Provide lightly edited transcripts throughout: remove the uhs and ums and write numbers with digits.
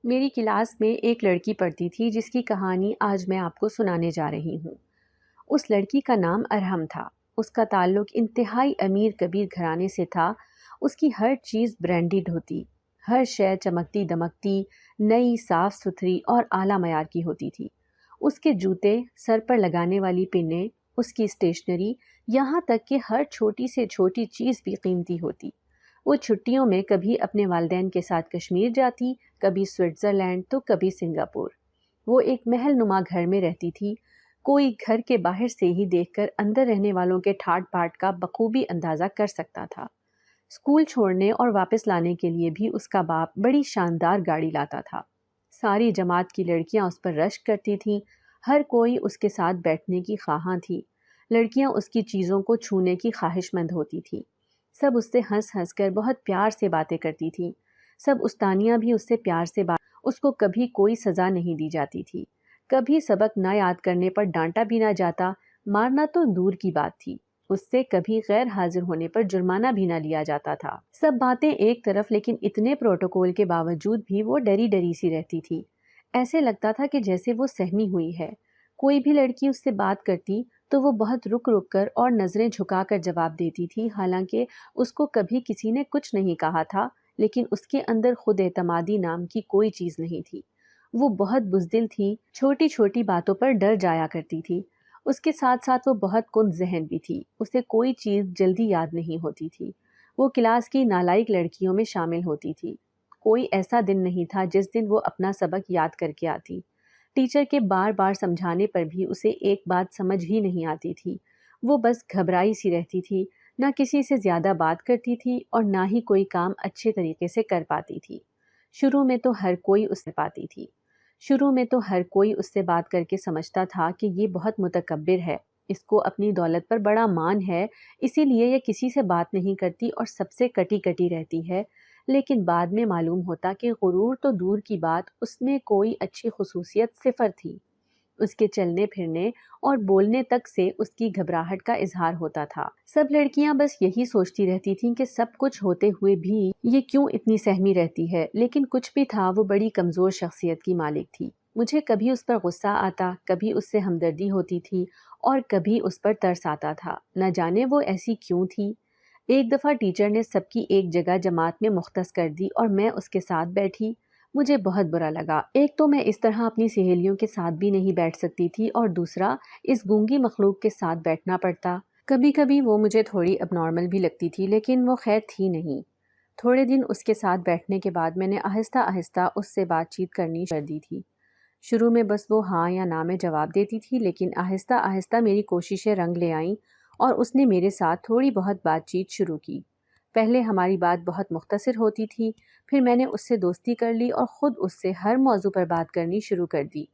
میری کلاس میں ایک لڑکی پڑھتی تھی جس کی کہانی آج میں آپ کو سنانے جا رہی ہوں۔ اس لڑکی کا نام ارحم تھا۔ اس کا تعلق انتہائی امیر کبیر گھرانے سے تھا۔ اس کی ہر چیز برانڈڈ ہوتی، ہر شے چمکتی دمکتی، نئی، صاف ستھری اور اعلیٰ معیار کی ہوتی تھی۔ اس کے جوتے، سر پر لگانے والی پنیں، اس کی اسٹیشنری، یہاں تک کہ ہر چھوٹی سے چھوٹی چیز بھی قیمتی ہوتی۔ وہ چھٹیوں میں کبھی اپنے والدین کے ساتھ کشمیر جاتی، کبھی سوئٹزرلینڈ تو کبھی سنگاپور۔ وہ ایک محل نما گھر میں رہتی تھی۔ کوئی گھر کے باہر سے ہی دیکھ کر اندر رہنے والوں کے ٹھاٹ باٹ کا بخوبی اندازہ کر سکتا تھا۔ اسکول چھوڑنے اور واپس لانے کے لیے بھی اس کا باپ بڑی شاندار گاڑی لاتا تھا۔ ساری جماعت کی لڑکیاں اس پر رشک کرتی تھیں، ہر کوئی اس کے ساتھ بیٹھنے کی خواہاں تھی۔ لڑکیاں اس کی چیزوں کو چھونے کی خواہش مند ہوتی تھیں۔ سب اس سے ہنس ہنس کر بہت پیار سے باتیں کرتی تھیں۔ سب استانیاں بھی اس سے پیار سے اس کو کبھی کوئی سزا نہیں دی جاتی تھی، کبھی سبق نہ یاد کرنے پر ڈانٹا بھی نہ جاتا، مارنا تو دور کی بات تھی، اس سے کبھی غیر حاضر ہونے پر جرمانہ بھی نہ لیا جاتا تھا۔ سب باتیں ایک طرف، لیکن اتنے پروٹوکول کے باوجود بھی وہ ڈری ڈری سی رہتی تھی۔ ایسے لگتا تھا کہ جیسے وہ سہمی ہوئی ہے۔ کوئی بھی لڑکی اس سے بات کرتی تو وہ بہت رک رک کر اور نظریں جھکا کر جواب دیتی تھی، حالانکہ اس کو کبھی کسی نے کچھ نہیں کہا تھا، لیکن اس کے اندر خود اعتمادی نام کی کوئی چیز نہیں تھی۔ وہ بہت بزدل تھی، چھوٹی چھوٹی باتوں پر ڈر جایا کرتی تھی۔ اس کے ساتھ ساتھ وہ بہت کند ذہن بھی تھی، اسے کوئی چیز جلدی یاد نہیں ہوتی تھی۔ وہ کلاس کی نالائق لڑکیوں میں شامل ہوتی تھی۔ کوئی ایسا دن نہیں تھا جس دن وہ اپنا سبق یاد کر کے آتی۔ ٹیچر کے بار بار سمجھانے پر بھی اسے ایک بات سمجھ ہی نہیں آتی تھی۔ وہ بس گھبرائی سی رہتی تھی، نہ کسی سے زیادہ بات کرتی تھی اور نہ ہی کوئی کام اچھے طریقے سے کر پاتی تھی۔ شروع میں تو ہر کوئی اس سے بات کر کے سمجھتا تھا کہ یہ بہت متکبر ہے، اس کو اپنی دولت پر بڑا مان ہے، اسی لیے یہ کسی سے بات نہیں کرتی اور سب سے کٹی کٹی رہتی ہے۔ لیکن بعد میں معلوم ہوتا کہ غرور تو دور کی بات، اس میں کوئی اچھی خصوصیت صفر تھی۔ اس کے چلنے پھرنے اور بولنے تک سے اس کی گھبراہٹ کا اظہار ہوتا تھا۔ سب لڑکیاں بس یہی سوچتی رہتی تھیں کہ سب کچھ ہوتے ہوئے بھی یہ کیوں اتنی سہمی رہتی ہے، لیکن کچھ بھی تھا، وہ بڑی کمزور شخصیت کی مالک تھی۔ مجھے کبھی اس پر غصہ آتا، کبھی اس سے ہمدردی ہوتی تھی اور کبھی اس پر ترس آتا تھا، نہ جانے وہ ایسی کیوں تھی۔ ایک دفعہ ٹیچر نے سب کی ایک جگہ جماعت میں مختص کر دی اور میں اس کے ساتھ بیٹھی۔ مجھے بہت برا لگا۔ ایک تو میں اس طرح اپنی سہیلیوں کے ساتھ بھی نہیں بیٹھ سکتی تھی، اور دوسرا اس گونگی مخلوق کے ساتھ بیٹھنا پڑتا۔ کبھی کبھی وہ مجھے تھوڑی اب نارمل بھی لگتی تھی، لیکن وہ خیر تھی نہیں۔ تھوڑے دن اس کے ساتھ بیٹھنے کے بعد میں نے آہستہ آہستہ اس سے بات چیت کرنی کر دی تھی۔ شروع میں بس وہ ہاں یا نہ میں جواب دیتی تھی، لیکن آہستہ آہستہ میری کوششیں رنگ لے آئیں اور اس نے میرے ساتھ تھوڑی بہت بات چیت شروع کی۔ پہلے ہماری بات بہت مختصر ہوتی تھی، پھر میں نے اس سے دوستی کر لی اور خود اس سے ہر موضوع پر بات کرنی شروع کر دی۔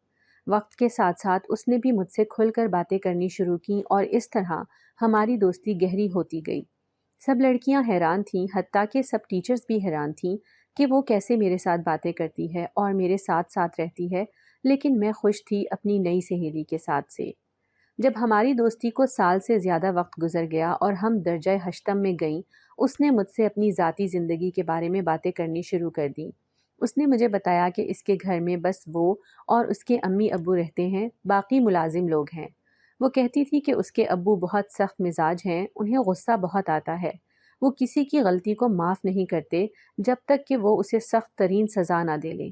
وقت کے ساتھ ساتھ اس نے بھی مجھ سے کھل کر باتیں کرنی شروع کیں اور اس طرح ہماری دوستی گہری ہوتی گئی۔ سب لڑکیاں حیران تھیں، حتیٰ کہ سب ٹیچرز بھی حیران تھیں کہ وہ کیسے میرے ساتھ باتیں کرتی ہے اور میرے ساتھ ساتھ رہتی ہے، لیکن میں خوش تھی اپنی نئی سہیلی کے ساتھ سے۔ جب ہماری دوستی کو سال سے زیادہ وقت گزر گیا اور ہم درجہ ہشتم میں گئیں، اس نے مجھ سے اپنی ذاتی زندگی کے بارے میں باتیں کرنی شروع کر دیں۔ اس نے مجھے بتایا کہ اس کے گھر میں بس وہ اور اس کے امی ابو رہتے ہیں، باقی ملازم لوگ ہیں۔ وہ کہتی تھی کہ اس کے ابو بہت سخت مزاج ہیں، انہیں غصہ بہت آتا ہے، وہ کسی کی غلطی کو معاف نہیں کرتے جب تک کہ وہ اسے سخت ترین سزا نہ دے لیں۔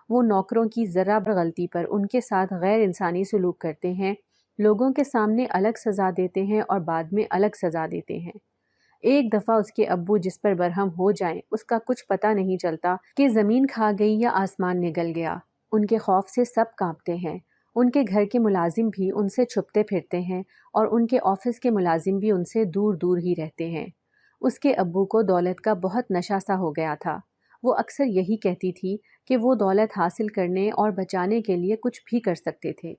وہ نوکروں کی ذرہ بھر غلطی پر ان کے ساتھ غیر انسانی سلوک کرتے ہیں، لوگوں کے سامنے الگ سزا دیتے ہیں اور بعد میں الگ سزا دیتے ہیں۔ ایک دفعہ اس کے ابو جس پر برہم ہو جائیں، اس کا کچھ پتہ نہیں چلتا کہ زمین کھا گئی یا آسمان نگل گیا۔ ان کے خوف سے سب کانپتے ہیں۔ ان کے گھر کے ملازم بھی ان سے چھپتے پھرتے ہیں اور ان کے آفس کے ملازم بھی ان سے دور دور ہی رہتے ہیں۔ اس کے ابو کو دولت کا بہت نشہ سا ہو گیا تھا۔ وہ اکثر یہی کہتی تھی کہ وہ دولت حاصل کرنے اور بچانے کے لیے کچھ بھی کر سکتے تھے۔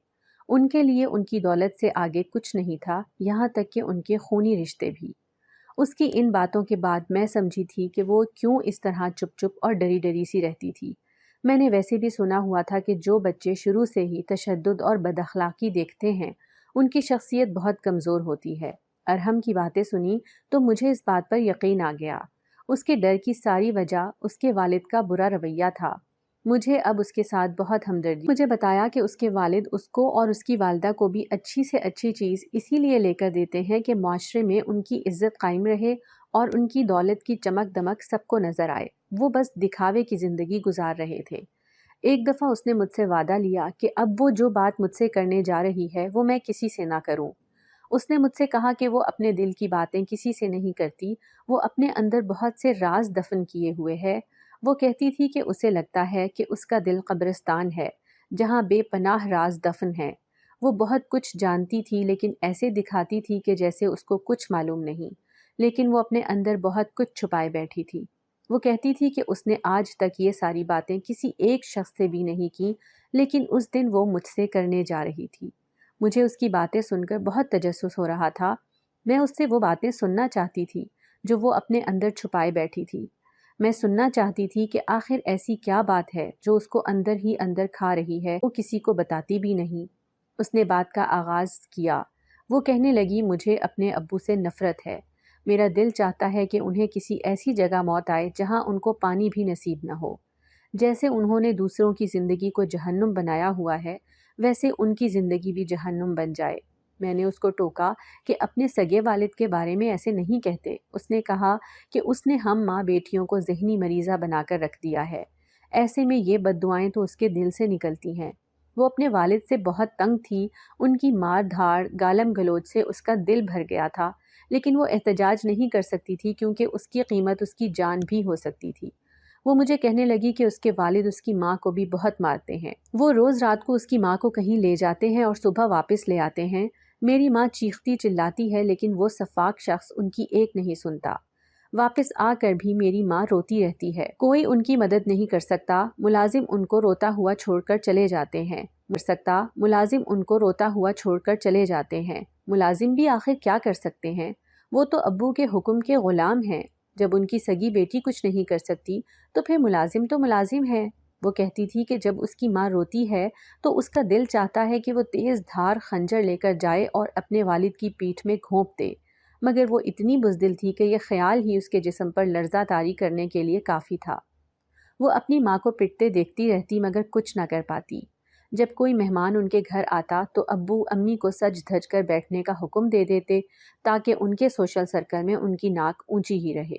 ان کے لیے ان کی دولت سے آگے کچھ نہیں تھا، یہاں تک کہ ان کے خونی رشتے بھی۔ اس کی ان باتوں کے بعد میں سمجھی تھی کہ وہ کیوں اس طرح چپ چپ اور ڈری ڈری سی رہتی تھی۔ میں نے ویسے بھی سنا ہوا تھا کہ جو بچے شروع سے ہی تشدد اور بد اخلاقی دیکھتے ہیں، ان کی شخصیت بہت کمزور ہوتی ہے۔ ارحم کی باتیں سنی تو مجھے اس بات پر یقین آ گیا۔ اس کے ڈر کی ساری وجہ اس کے والد کا برا رویہ تھا۔ مجھے اب اس کے ساتھ بہت ہمدردی، مجھے بتایا کہ اس کے والد اس کو اور اس کی والدہ کو بھی اچھی سے اچھی چیز اسی لیے لے کر دیتے ہیں کہ معاشرے میں ان کی عزت قائم رہے اور ان کی دولت کی چمک دمک سب کو نظر آئے۔ وہ بس دکھاوے کی زندگی گزار رہے تھے۔ ایک دفعہ اس نے مجھ سے وعدہ لیا کہ اب وہ جو بات مجھ سے کرنے جا رہی ہے وہ میں کسی سے نہ کروں۔ اس نے مجھ سے کہا کہ وہ اپنے دل کی باتیں کسی سے نہیں کرتی، وہ اپنے اندر بہت سے راز دفن کیے ہوئے ہے۔ وہ کہتی تھی کہ اسے لگتا ہے کہ اس کا دل قبرستان ہے جہاں بے پناہ راز دفن ہیں۔ وہ بہت کچھ جانتی تھی لیکن ایسے دکھاتی تھی کہ جیسے اس کو کچھ معلوم نہیں، لیکن وہ اپنے اندر بہت کچھ چھپائے بیٹھی تھی۔ وہ کہتی تھی کہ اس نے آج تک یہ ساری باتیں کسی ایک شخص سے بھی نہیں کی، لیکن اس دن وہ مجھ سے کرنے جا رہی تھی۔ مجھے اس کی باتیں سن کر بہت تجسس ہو رہا تھا۔ میں اس سے وہ باتیں سننا چاہتی تھی جو وہ اپنے اندر چھپائے بیٹھی تھی۔ میں سننا چاہتی تھی کہ آخر ایسی کیا بات ہے جو اس کو اندر ہی اندر کھا رہی ہے، وہ کسی کو بتاتی بھی نہیں۔ اس نے بات کا آغاز کیا۔ وہ کہنے لگی، مجھے اپنے ابو سے نفرت ہے۔ میرا دل چاہتا ہے کہ انہیں کسی ایسی جگہ موت آئے جہاں ان کو پانی بھی نصیب نہ ہو۔ جیسے انہوں نے دوسروں کی زندگی کو جہنم بنایا ہوا ہے، ویسے ان کی زندگی بھی جہنم بن جائے۔ میں نے اس کو ٹوکا کہ اپنے سگے والد کے بارے میں ایسے نہیں کہتے۔ اس نے کہا کہ اس نے ہم ماں بیٹیوں کو ذہنی مریضہ بنا کر رکھ دیا ہے، ایسے میں یہ بددعائیں تو اس کے دل سے نکلتی ہیں۔ وہ اپنے والد سے بہت تنگ تھی، ان کی مار دھاڑ گالم گلوچ سے اس کا دل بھر گیا تھا، لیکن وہ احتجاج نہیں کر سکتی تھی کیونکہ اس کی قیمت اس کی جان بھی ہو سکتی تھی۔ وہ مجھے کہنے لگی کہ اس کے والد اس کی ماں کو بھی بہت مارتے ہیں۔ وہ روز رات کو اس کی ماں کو کہیں لے جاتے ہیں اور صبح واپس لے آتے ہیں۔ میری ماں چیختی چلاتی ہے لیکن وہ سفاک شخص ان کی ایک نہیں سنتا۔ واپس آ کر بھی میری ماں روتی رہتی ہے۔ کوئی ان کی مدد نہیں کر سکتا، ملازم ان کو روتا ہوا چھوڑ کر چلے جاتے ہیں۔ ملازم ان کو روتا ہوا چھوڑ کر چلے جاتے ہیں۔ ملازم بھی آخر کیا کر سکتے ہیں؟ وہ تو ابو کے حکم کے غلام ہیں۔ جب ان کی سگی بیٹی کچھ نہیں کر سکتی تو پھر ملازم تو ملازم ہے۔ وہ کہتی تھی کہ جب اس کی ماں روتی ہے تو اس کا دل چاہتا ہے کہ وہ تیز دھار خنجر لے کر جائے اور اپنے والد کی پیٹھ میں گھونپ دے، مگر وہ اتنی بزدل تھی کہ یہ خیال ہی اس کے جسم پر لرزہ طاری کرنے کے لیے کافی تھا۔ وہ اپنی ماں کو پٹتے دیکھتی رہتی مگر کچھ نہ کر پاتی۔ جب کوئی مہمان ان کے گھر آتا تو ابو امی کو سج دھج کر بیٹھنے کا حکم دے دیتے تاکہ ان کے سوشل سرکل میں ان کی ناک اونچی ہی رہے۔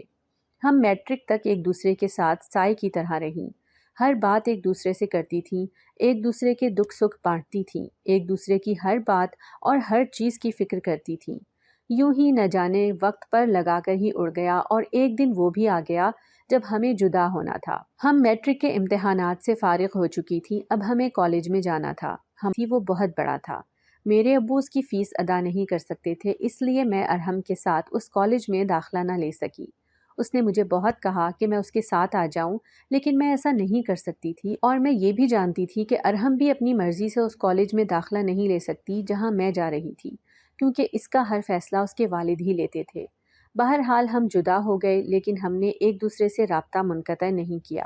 ہم میٹرک تک ایک دوسرے کے ساتھ سائے کی طرح رہیں، ہر بات ایک دوسرے سے کرتی تھیں، ایک دوسرے کے دکھ سکھ بانٹتی تھیں، ایک دوسرے کی ہر بات اور ہر چیز کی فکر کرتی تھیں۔ یوں ہی نہ جانے وقت پر لگا کر ہی اڑ گیا اور ایک دن وہ بھی آ گیا جب ہمیں جدا ہونا تھا۔ ہم میٹرک کے امتحانات سے فارغ ہو چکی تھی، اب ہمیں کالج میں جانا تھا۔ وہ بہت بڑا تھا۔ میرے ابو اس کی فیس ادا نہیں کر سکتے تھے، اس لیے میں ارحم کے ساتھ اس کالج میں داخلہ نہ لے سکی۔ اس نے مجھے بہت کہا کہ میں اس کے ساتھ آ جاؤں، لیکن میں ایسا نہیں کر سکتی تھی اور میں یہ بھی جانتی تھی کہ ارحم بھی اپنی مرضی سے اس کالج میں داخلہ نہیں لے سکتی جہاں میں جا رہی تھی، کیونکہ اس کا ہر فیصلہ اس کے والد ہی لیتے تھے۔ بہرحال ہم جدا ہو گئے، لیکن ہم نے ایک دوسرے سے رابطہ منقطع نہیں کیا۔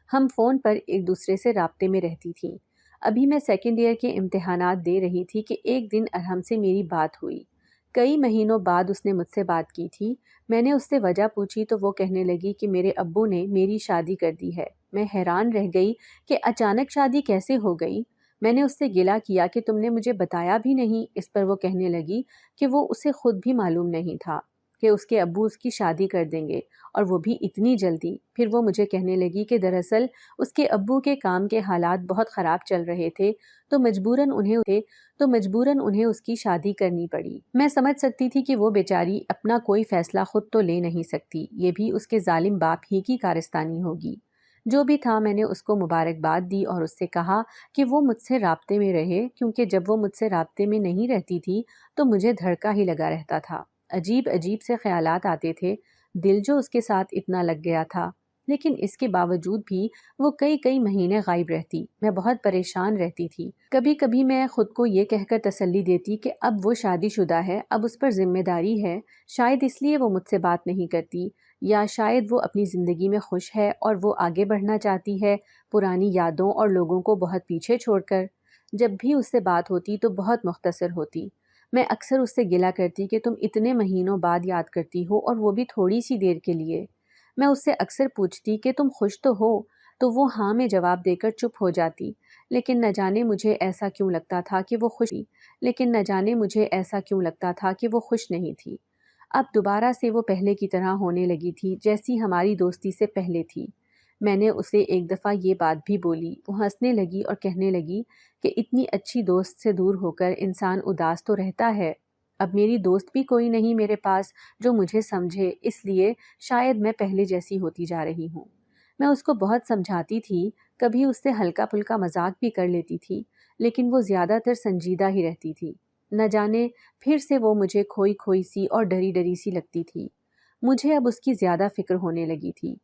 ہم فون پر ایک دوسرے سے رابطے میں رہتی تھیں۔ ابھی میں سیکنڈ ایئر کے امتحانات دے رہی تھی کہ ایک دن ارحم سے میری بات ہوئی۔ کئی مہینوں بعد اس نے مجھ سے بات کی تھی۔ میں نے اس سے وجہ پوچھی تو وہ کہنے لگی کہ میرے ابو نے میری شادی کر دی ہے۔ میں حیران رہ گئی کہ اچانک شادی کیسے ہو گئی۔ میں نے اس سے گلہ کیا کہ تم نے مجھے بتایا بھی نہیں۔ اس پر وہ کہنے لگی کہ وہ اسے خود بھی معلوم نہیں تھا کہ اس کے ابو اس کی شادی کر دیں گے، اور وہ بھی اتنی جلدی۔ پھر وہ مجھے کہنے لگی کہ دراصل اس کے ابو کے کام کے حالات بہت خراب چل رہے تھے تو مجبوراً انہیں اس کی شادی کرنی پڑی۔ میں سمجھ سکتی تھی کہ وہ بیچاری اپنا کوئی فیصلہ خود تو لے نہیں سکتی، یہ بھی اس کے ظالم باپ ہی کی کارستانی ہوگی۔ جو بھی تھا، میں نے اس کو مبارکباد دی اور اس سے کہا کہ وہ مجھ سے رابطے میں رہے، کیونکہ جب وہ مجھ سے رابطے میں نہیں رہتی تھی تو مجھے دھڑکا ہی لگا رہتا تھا۔ عجیب عجیب سے خیالات آتے تھے، دل جو اس کے ساتھ اتنا لگ گیا تھا، لیکن اس کے باوجود بھی وہ کئی مہینے غائب رہتی۔ میں بہت پریشان رہتی تھی۔ کبھی کبھی میں خود کو یہ کہہ کر تسلی دیتی کہ اب وہ شادی شدہ ہے، اب اس پر ذمہ داری ہے، شاید اس لیے وہ مجھ سے بات نہیں کرتی، یا شاید وہ اپنی زندگی میں خوش ہے اور وہ آگے بڑھنا چاہتی ہے، پرانی یادوں اور لوگوں کو بہت پیچھے چھوڑ کر۔ جب بھی اس سے بات ہوتی تو بہت مختصر ہوتی۔ میں اکثر اس سے گلہ کرتی کہ تم اتنے مہینوں بعد یاد کرتی ہو اور وہ بھی تھوڑی سی دیر کے لیے۔ میں اس سے اکثر پوچھتی کہ تم خوش تو ہو؟ تو وہ ہاں میں جواب دے کر چپ ہو جاتی، لیکن نہ جانے مجھے ایسا کیوں لگتا تھا کہ وہ خوش تھی، لیکن نہ جانے مجھے ایسا کیوں لگتا تھا کہ وہ خوش نہیں تھی۔ اب دوبارہ سے وہ پہلے کی طرح ہونے لگی تھی جیسی ہماری دوستی سے پہلے تھی۔ میں نے اسے ایک دفعہ یہ بات بھی بولی، وہ ہنسنے لگی اور کہنے لگی کہ اتنی اچھی دوست سے دور ہو کر انسان اداس تو رہتا ہے۔ اب میری دوست بھی کوئی نہیں میرے پاس جو مجھے سمجھے، اس لیے شاید میں پہلے جیسی ہوتی جا رہی ہوں۔ میں اس کو بہت سمجھاتی تھی، کبھی اس سے ہلکا پھلکا مذاق بھی کر لیتی تھی، لیکن وہ زیادہ تر سنجیدہ ہی رہتی تھی۔ نہ جانے پھر سے وہ مجھے کھوئی کھوئی سی اور ڈری ڈری سی لگتی تھی۔ مجھے اب اس کی زیادہ فکر ہونے لگی تھی۔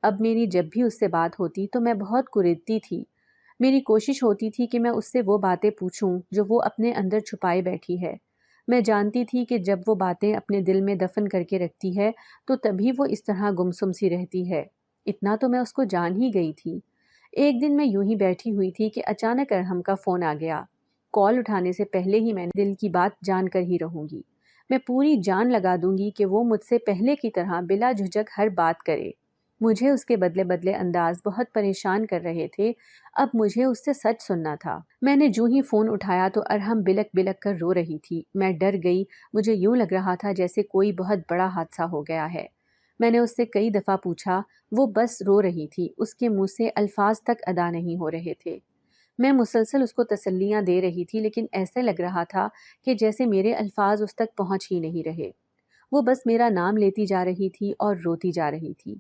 اب میری جب بھی اس سے بات ہوتی تو میں بہت کریدتی تھی۔ میری کوشش ہوتی تھی کہ میں اس سے وہ باتیں پوچھوں جو وہ اپنے اندر چھپائے بیٹھی ہے۔ میں جانتی تھی کہ جب وہ باتیں اپنے دل میں دفن کر کے رکھتی ہے تو تبھی وہ اس طرح گمسم سی رہتی ہے۔ اتنا تو میں اس کو جان ہی گئی تھی۔ ایک دن میں یوں ہی بیٹھی ہوئی تھی کہ اچانک ارحم کا فون آ گیا۔ کال اٹھانے سے پہلے ہی میں نے دل کی بات جان کر ہی رہوں گی۔ میں پوری جان لگا دوں گی کہ وہ مجھ سے پہلے کی طرح بلا جھجک ہر بات کرے۔ مجھے اس کے بدلے بدلے انداز بہت پریشان کر رہے تھے۔ اب مجھے اس سے سچ سننا تھا۔ میں نے جو ہی فون اٹھایا تو ارحم بلک بلک کر رو رہی تھی۔ میں ڈر گئی، مجھے یوں لگ رہا تھا جیسے کوئی بہت بڑا حادثہ ہو گیا ہے۔ میں نے اس سے کئی دفعہ پوچھا، وہ بس رو رہی تھی، اس کے منہ سے الفاظ تک ادا نہیں ہو رہے تھے۔ میں مسلسل اس کو تسلیاں دے رہی تھی، لیکن ایسے لگ رہا تھا کہ جیسے میرے الفاظ اس تک پہنچ ہی نہیں رہے۔ وہ بس میرا نام لیتی جا رہی تھی اور روتی جا رہی تھی۔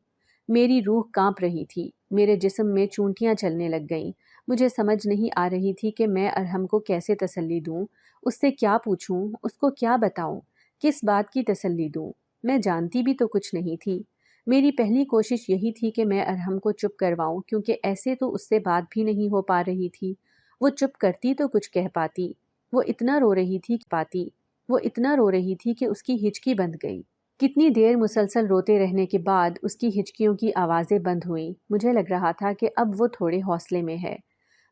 میری روح کانپ رہی تھی، میرے جسم میں چونٹیاں چلنے لگ گئیں۔ مجھے سمجھ نہیں آ رہی تھی کہ میں ارحم کو کیسے تسلی دوں، اس سے کیا پوچھوں، اس کو کیا بتاؤں، کس بات کی تسلی دوں۔ میں جانتی بھی تو کچھ نہیں تھی۔ میری پہلی کوشش یہی تھی کہ میں ارحم کو چپ کرواؤں، کیونکہ ایسے تو اس سے بات بھی نہیں ہو پا رہی تھی۔ وہ چپ کرتی تو کچھ کہہ پاتی۔ وہ اتنا رو رہی تھی کہ اس کی ہچکی بند گئی۔ کتنی دیر مسلسل روتے رہنے کے بعد اس کی ہچکیوں کی آوازیں بند ہوئیں۔ مجھے لگ رہا تھا کہ اب وہ تھوڑے حوصلے میں ہے۔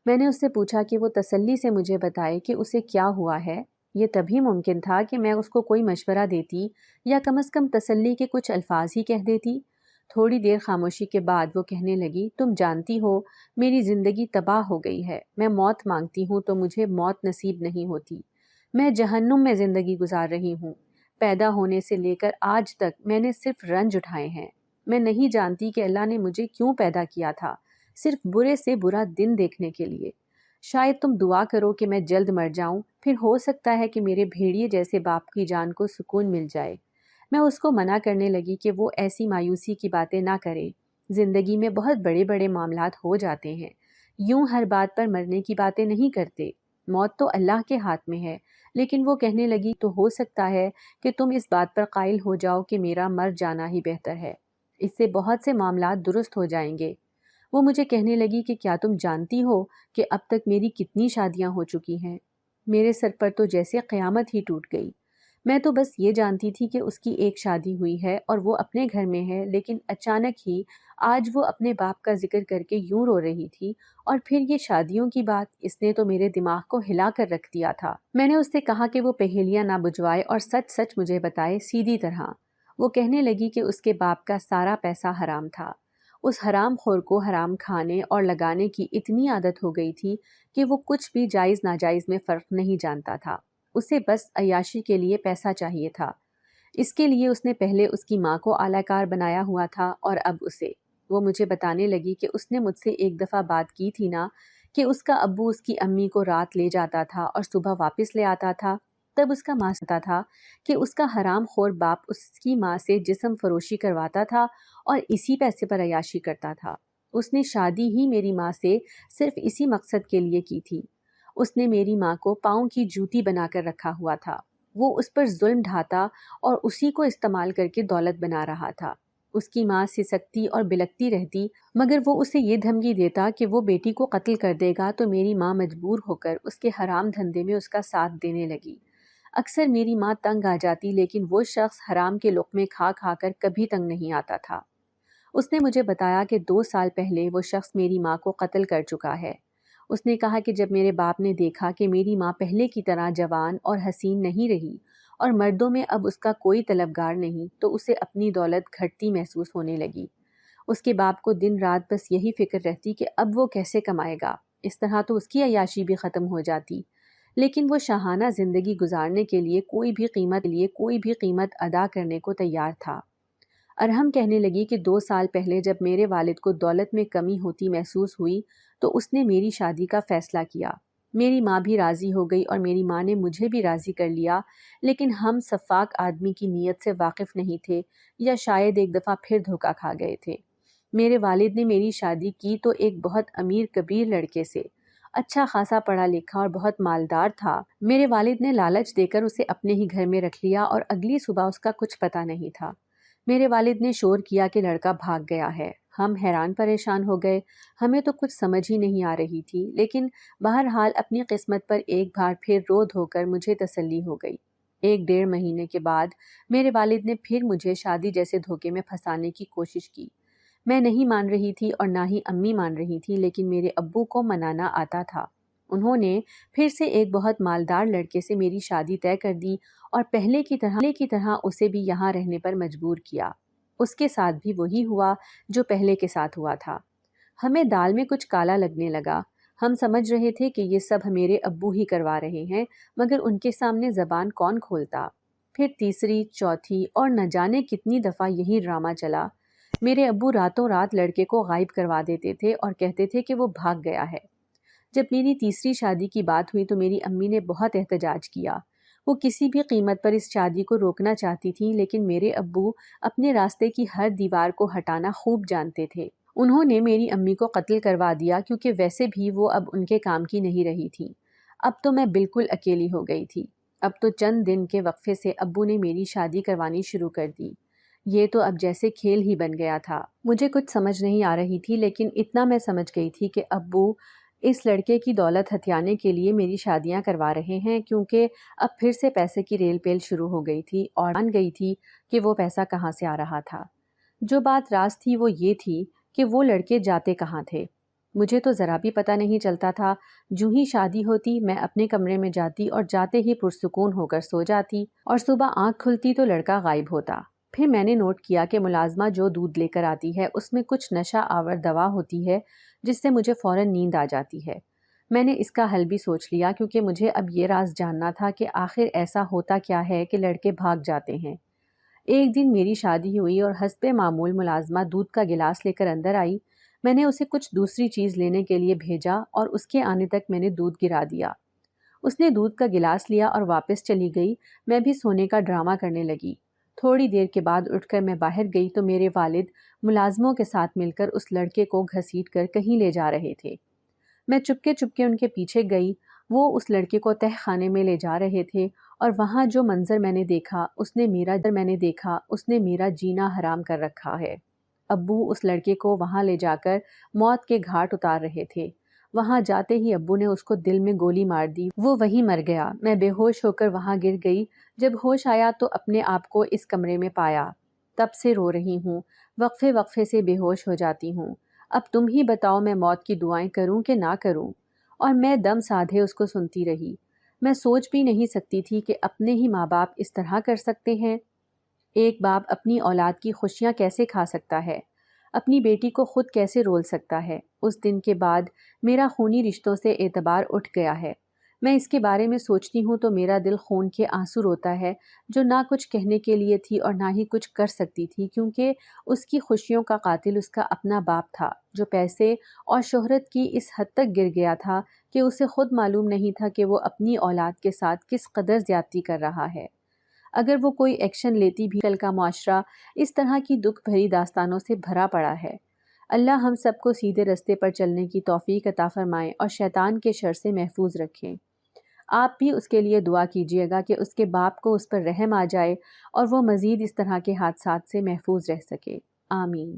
میں نے اس سے پوچھا کہ وہ تسلی سے مجھے بتائے کہ اسے کیا ہوا ہے۔ یہ تبھی ممکن تھا کہ میں اس کو کوئی مشورہ دیتی یا کم از کم تسلی کے کچھ الفاظ ہی کہہ دیتی۔ تھوڑی دیر خاموشی کے بعد وہ کہنے لگی، تم جانتی ہو میری زندگی تباہ ہو گئی ہے۔ میں موت مانگتی ہوں تو مجھے موت نصیب نہیں ہوتی۔ میں جہنم میں زندگی گزار رہی ہوں۔ پیدا ہونے سے لے کر آج تک میں نے صرف رنج اٹھائے ہیں۔ میں نہیں جانتی کہ اللہ نے مجھے کیوں پیدا کیا تھا، صرف برے سے برا دن دیکھنے کے لیے۔ شاید تم دعا کرو کہ میں جلد مر جاؤں، پھر ہو سکتا ہے کہ میرے بھیڑیے جیسے باپ کی جان کو سکون مل جائے۔ میں اس کو منع کرنے لگی کہ وہ ایسی مایوسی کی باتیں نہ کرے۔ زندگی میں بہت بڑے بڑے معاملات ہو جاتے ہیں، یوں ہر بات پر مرنے کی باتیں نہیں کرتے۔ موت تو اللہ کے ہاتھ میں ہے۔ لیکن وہ کہنے لگی، تو ہو سکتا ہے کہ تم اس بات پر قائل ہو جاؤ کہ میرا مر جانا ہی بہتر ہے، اس سے بہت سے معاملات درست ہو جائیں گے۔ وہ مجھے کہنے لگی کہ کیا تم جانتی ہو کہ اب تک میری کتنی شادیاں ہو چکی ہیں؟ میرے سر پر تو جیسے قیامت ہی ٹوٹ گئی۔ میں تو بس یہ جانتی تھی کہ اس کی ایک شادی ہوئی ہے اور وہ اپنے گھر میں ہے، لیکن اچانک ہی آج وہ اپنے باپ کا ذکر کر کے یوں رو رہی تھی، اور پھر یہ شادیوں کی بات، اس نے تو میرے دماغ کو ہلا کر رکھ دیا تھا۔ میں نے اس سے کہا کہ وہ پہیلیاں نہ بجھوائے اور سچ سچ مجھے بتائے سیدھی طرح۔ وہ کہنے لگی کہ اس کے باپ کا سارا پیسہ حرام تھا۔ اس حرام خور کو حرام کھانے اور لگانے کی اتنی عادت ہو گئی تھی کہ وہ کچھ بھی جائز ناجائز میں فرق نہیں جانتا تھا۔ اسے بس عیاشی کے لیے پیسہ چاہیے تھا۔ اس کے لیے اس نے پہلے اس کی ماں کو اعلی کار بنایا ہوا تھا اور اب اسے۔ وہ مجھے بتانے لگی کہ اس نے مجھ سے ایک دفعہ بات کی تھی نا کہ اس کا ابو اس کی امی کو رات لے جاتا تھا اور صبح واپس لے آتا تھا، تب اس کا ماں ستا تھا کہ اس کا حرام خور باپ اس کی ماں سے جسم فروشی کرواتا تھا اور اسی پیسے پر عیاشی کرتا تھا۔ اس نے شادی ہی میری ماں سے صرف اسی مقصد کے لیے کی تھی۔ اس نے میری ماں کو پاؤں کی جوتی بنا کر رکھا ہوا تھا۔ وہ اس پر ظلم ڈھاتا اور اسی کو استعمال کر کے دولت بنا رہا تھا۔ اس کی ماں سسکتی اور بلکتی رہتی، مگر وہ اسے یہ دھمکی دیتا کہ وہ بیٹی کو قتل کر دے گا، تو میری ماں مجبور ہو کر اس کے حرام دھندے میں اس کا ساتھ دینے لگی۔ اکثر میری ماں تنگ آ جاتی، لیکن وہ شخص حرام کے لقمے کھا کھا کر کبھی تنگ نہیں آتا تھا۔ اس نے مجھے بتایا کہ 2 سال پہلے وہ شخص میری ماں کو قتل کر چکا ہے۔ اس نے کہا کہ جب میرے باپ نے دیکھا کہ میری ماں پہلے کی طرح جوان اور حسین نہیں رہی اور مردوں میں اب اس کا کوئی طلبگار نہیں، تو اسے اپنی دولت گھٹتی محسوس ہونے لگی۔ اس کے باپ کو دن رات بس یہی فکر رہتی کہ اب وہ کیسے کمائے گا، اس طرح تو اس کی عیاشی بھی ختم ہو جاتی۔ لیکن وہ شاہانہ زندگی گزارنے کے لیے کوئی بھی قیمت ادا کرنے کو تیار تھا۔ ارحم کہنے لگی کہ 2 سال پہلے جب میرے والد کو دولت میں کمی ہوتی محسوس ہوئی تو اس نے میری شادی کا فیصلہ کیا۔ میری ماں بھی راضی ہو گئی اور میری ماں نے مجھے بھی راضی کر لیا، لیکن ہم سفاک آدمی کی نیت سے واقف نہیں تھے، یا شاید ایک دفعہ پھر دھوکہ کھا گئے تھے۔ میرے والد نے میری شادی کی تو ایک بہت امیر کبیر لڑکے سے، اچھا خاصا پڑھا لکھا اور بہت مالدار تھا۔ میرے والد نے لالچ دے کر اسے اپنے ہی گھر میں رکھ لیا اور اگلی صبح اس کا کچھ پتہ نہیں تھا۔ میرے والد نے شور کیا کہ لڑکا بھاگ گیا ہے۔ ہم حیران پریشان ہو گئے، ہمیں تو کچھ سمجھ ہی نہیں آ رہی تھی، لیکن بہرحال اپنی قسمت پر ایک بار پھر رو دھو کر مجھے تسلی ہو گئی۔ 1 ڈیڑھ مہینے کے بعد میرے والد نے پھر مجھے شادی جیسے دھوکے میں پھنسانے کی کوشش کی۔ میں نہیں مان رہی تھی اور نہ ہی امی مان رہی تھی، لیکن میرے ابو کو منانا آتا تھا۔ انہوں نے پھر سے ایک بہت مالدار لڑکے سے میری شادی طے کر دی اور پہلے کی طرح اسے بھی یہاں رہنے پر مجبور کیا۔ اس کے ساتھ بھی وہی ہوا جو پہلے کے ساتھ ہوا تھا۔ ہمیں دال میں کچھ کالا لگنے لگا۔ ہم سمجھ رہے تھے کہ یہ سب میرے ابو ہی کروا رہے ہیں، مگر ان کے سامنے زبان کون کھولتا؟ پھر تیسری، چوتھی اور نہ جانے کتنی دفعہ یہی ڈرامہ چلا۔ میرے ابو راتوں رات لڑکے کو غائب کروا دیتے تھے اور کہتے تھے کہ وہ بھاگ گیا ہے۔ جب میری تیسری شادی کی بات ہوئی تو میری امی نے بہت احتجاج کیا۔ وہ کسی بھی قیمت پر اس شادی کو روکنا چاہتی تھیں، لیکن میرے ابو اپنے راستے کی ہر دیوار کو ہٹانا خوب جانتے تھے۔ انہوں نے میری امی کو قتل کروا دیا، کیونکہ ویسے بھی وہ اب ان کے کام کی نہیں رہی تھی۔ اب تو میں بالکل اکیلی ہو گئی تھی۔ اب تو چند دن کے وقفے سے ابو نے میری شادی کروانی شروع کر دی۔ یہ تو اب جیسے کھیل ہی بن گیا تھا۔ مجھے کچھ سمجھ نہیں آ رہی تھی، لیکن اتنا میں سمجھ گئی تھی کہ ابو اس لڑکے کی دولت ہتھیانے کے لیے میری شادیاں کروا رہے ہیں، کیونکہ اب پھر سے پیسے کی ریل پیل شروع ہو گئی تھی اور مان گئی تھی کہ وہ پیسہ کہاں سے آ رہا تھا۔ جو بات راز تھی وہ یہ تھی کہ وہ لڑکے جاتے کہاں تھے۔ مجھے تو ذرا بھی پتہ نہیں چلتا تھا۔ جو ہی شادی ہوتی میں اپنے کمرے میں جاتی اور جاتے ہی پرسکون ہو کر سو جاتی، اور صبح آنکھ کھلتی تو لڑکا غائب ہوتا۔ پھر میں نے نوٹ کیا کہ ملازمہ جو دودھ لے کر آتی ہے اس میں کچھ نشہ آور دوا ہوتی ہے جس سے مجھے فوراً نیند آ جاتی ہے۔ میں نے اس کا حل بھی سوچ لیا، کیونکہ مجھے اب یہ راز جاننا تھا کہ آخر ایسا ہوتا کیا ہے کہ لڑکے بھاگ جاتے ہیں۔ ایک دن میری شادی ہوئی اور حسب معمول ملازمہ دودھ کا گلاس لے کر اندر آئی۔ میں نے اسے کچھ دوسری چیز لینے کے لیے بھیجا اور اس کے آنے تک میں نے دودھ گرا دیا۔ اس نے دودھ کا گلاس لیا اور واپس چلی گئی۔ میں بھی سونے کا ڈرامہ کرنے لگی۔ تھوڑی دیر کے بعد اٹھ کر میں باہر گئی تو میرے والد ملازموں کے ساتھ مل کر اس لڑکے کو گھسیٹ کر کہیں لے جا رہے تھے۔ میں چپکے ان کے پیچھے گئی۔ وہ اس لڑکے کو تہہ خانے میں لے جا رہے تھے اور وہاں جو منظر میں نے دیکھا اس نے میرا جینا حرام کر رکھا ہے۔ ابو اس لڑکے کو وہاں لے جا کر موت کے گھاٹ اتار رہے تھے۔ وہاں جاتے ہی ابو نے اس کو دل میں گولی مار دی، وہ وہیں مر گیا۔ میں بے ہوش ہو کر وہاں گر گئی۔ جب ہوش آیا تو اپنے آپ کو اس کمرے میں پایا۔ تب سے رو رہی ہوں، وقفے سے بے ہوش ہو جاتی ہوں۔ اب تم ہی بتاؤ میں موت کی دعائیں کروں کہ نہ کروں؟ اور میں دم سادھے اس کو سنتی رہی۔ میں سوچ بھی نہیں سکتی تھی کہ اپنے ہی ماں باپ اس طرح کر سکتے ہیں۔ ایک باپ اپنی اولاد کی خوشیاں کیسے کھا سکتا ہے؟ اپنی بیٹی کو خود کیسے رول سکتا ہے؟ اس دن کے بعد میرا خونی رشتوں سے اعتبار اٹھ گیا ہے۔ میں اس کے بارے میں سوچتی ہوں تو میرا دل خون کے آنسو روتا ہے، جو نہ کچھ کہنے کے لیے تھی اور نہ ہی کچھ کر سکتی تھی، کیونکہ اس کی خوشیوں کا قاتل اس کا اپنا باپ تھا، جو پیسے اور شہرت کی اس حد تک گر گیا تھا کہ اسے خود معلوم نہیں تھا کہ وہ اپنی اولاد کے ساتھ کس قدر زیادتی کر رہا ہے۔ اگر وہ کوئی ایکشن لیتی بھی، کل کا معاشرہ اس طرح کی دکھ بھری داستانوں سے بھرا پڑا ہے۔ اللہ ہم سب کو سیدھے رستے پر چلنے کی توفیق عطا فرمائے اور شیطان کے شر سے محفوظ رکھیں۔ آپ بھی اس کے لیے دعا کیجیے گا کہ اس کے باپ کو اس پر رحم آ جائے اور وہ مزید اس طرح کے حادثات سے محفوظ رہ سکے۔ آمین۔